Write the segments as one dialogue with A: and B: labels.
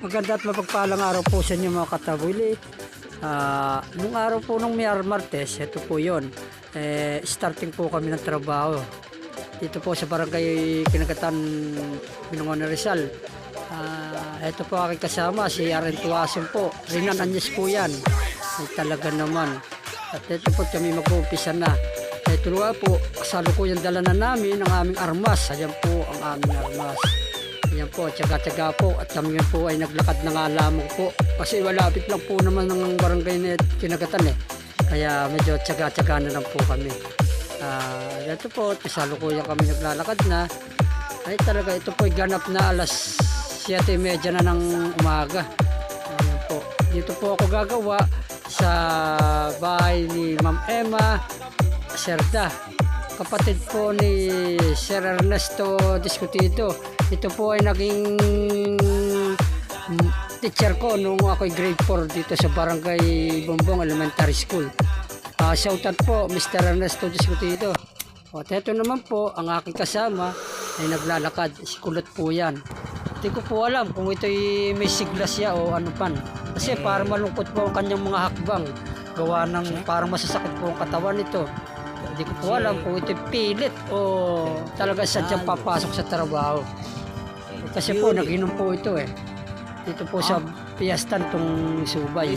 A: Maganda at mapagpalang araw po sa inyo mga katabuli. Nung araw po nung Martes, ito po yon. Starting po kami ng trabaho. Dito po sa barangay Kinagatan, Binangonan, Rizal. Ito po aking kasama, si Aren Tuason po. Rinan Anyes po yan. Talaga naman. At ito po kami mag-uumpisa na. Ito nga po, kasalukuyang dala na namin ang aming armas. Ayan po ang aming armas. Ayan po, tsaga-tsaga po. At kami po ay naglakad na nga lamang po. Kasi malapit lang po naman ng barangay na Kinagatan eh. Kaya medyo tsaga-tsaga na lang po kami. Ito po, kasalukuyang kami naglalakad na. Ay talaga, ito po ay ganap na alas 7:30 na ng umaga. Ayan po. Dito po ako gagawa sa bahay ni Ma'am Emma Cerda. Kapatid po ni Sir Ernesto Discutido. Ito po ay naging teacher ko nung ako'y grade 4 dito sa Barangay Bumbong Elementary School. Shoutout po Mr. Ernesto Discutido. At ito naman po ang aking kasama ay naglalakad. Si Kulot po yan. Hindi ko po alam kung ito'y may sigla siya o ano pan. Kasi parang malungkot po ang kanyang mga hakbang. Gawa ng parang masasakit po ang katawan nito. Hindi ko po alam kung ito'y pilit o talaga sadyang papasok sa trabaho. Kasi po nag-inom po ito eh. Dito po sa piyastan tong Subay.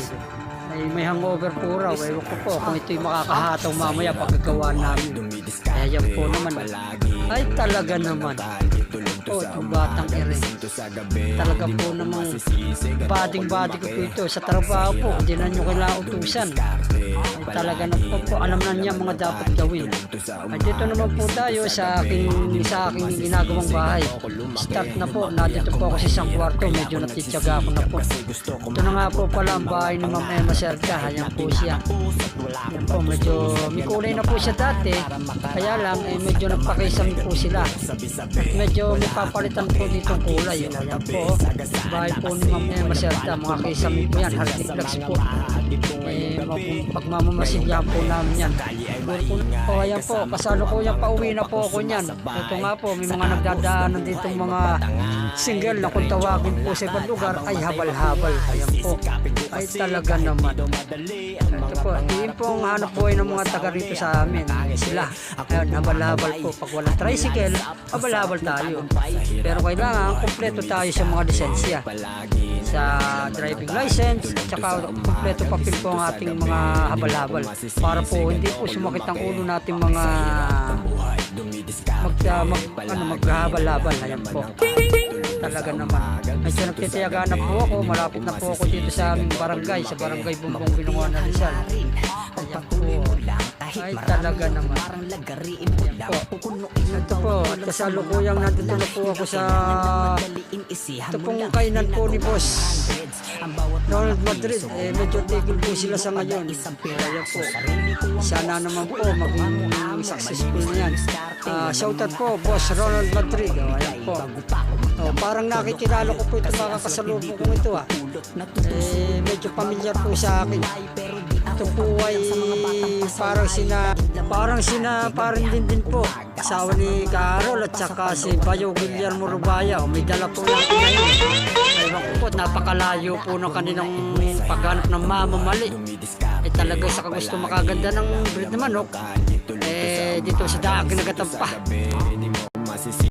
A: Ay may hangover po raw. Ewan ko po kung ito'y makakahataw mamaya pagkagawa namin. Kaya yan po naman. Ay talaga naman. Itong batang ere. Talaga po naman. Bading-badi ko po ito. Sa trabaho po, hindi na nyo kailangan utusan. Ay talaga na po, alam na niya mga dapat gawin. At dito naman po tayo sa aking ginagawang bahay. Start na po. Nandito po ako sa isang kwarto. Medyo natityaga ako na po. Ito na nga po pala ang bahay ni Ma'am Emma Cerda. Ayan po siya. Ayan po, medyo may kulay na po siya dati. Kaya lang, medyo nagpakisam po sila. At medyo may papalitan po ditong kulay. Ayan po. Bahay po ni Ma'am Emma Cerda. Mga kisami po yan. Hardiplex po. Pagmamamasigyan po namin yan. O ayan po, kasalukuyan pauwi na po ako niyan. Ito nga po, may mga nagdadaanan dito mga single na kung tawagin po sa ibang lugar ay habal-habal. Ayan po, ay talaga naman. Ito po, yun po ang hanap buhay ng mga taga rito sa amin. Sila, ayun, habal-habal po. Pag walang tricycle, habal-habal tayo. Pero kailangan kumpleto tayo sa mga lisensya. Sa driving license, tsaka kumpleto papel po ang ating mga habal-habal. Para po hindi po sumakit ang ulo natin mga maghabal-habal. Ayan po. Talaga naman. Medyo nagtitiyaga na po ako. Malapit na po ako dito sa aming barangay. Sa barangay Bumbong Binangonan, Rizal. Ayan po. Ay talaga naman. Ayan po. Ito po. At kasalukuyang nandito na po ako sa ito pong kainan po ni Boss Ronald Madrid. Medyo tigil po sila sa ngayon. Ayan po. Sana naman po maging successful na yan. Shoutout po Boss Ronald Madrid. Ayan po. Parang nakikilala ko po ito makakasalubong kong ito medyo pamilyar po sa akin. Ito po ay parang din po asawa ni Carol at saka si Bayo Guillermo Rubaya. May dala po natin ngayon. Ewan ko po, napakalayo po ng kanilang paghanap ng mamamali. Talaga sa gusto makaganda ng breed na manok dito sa Kinagatan pa.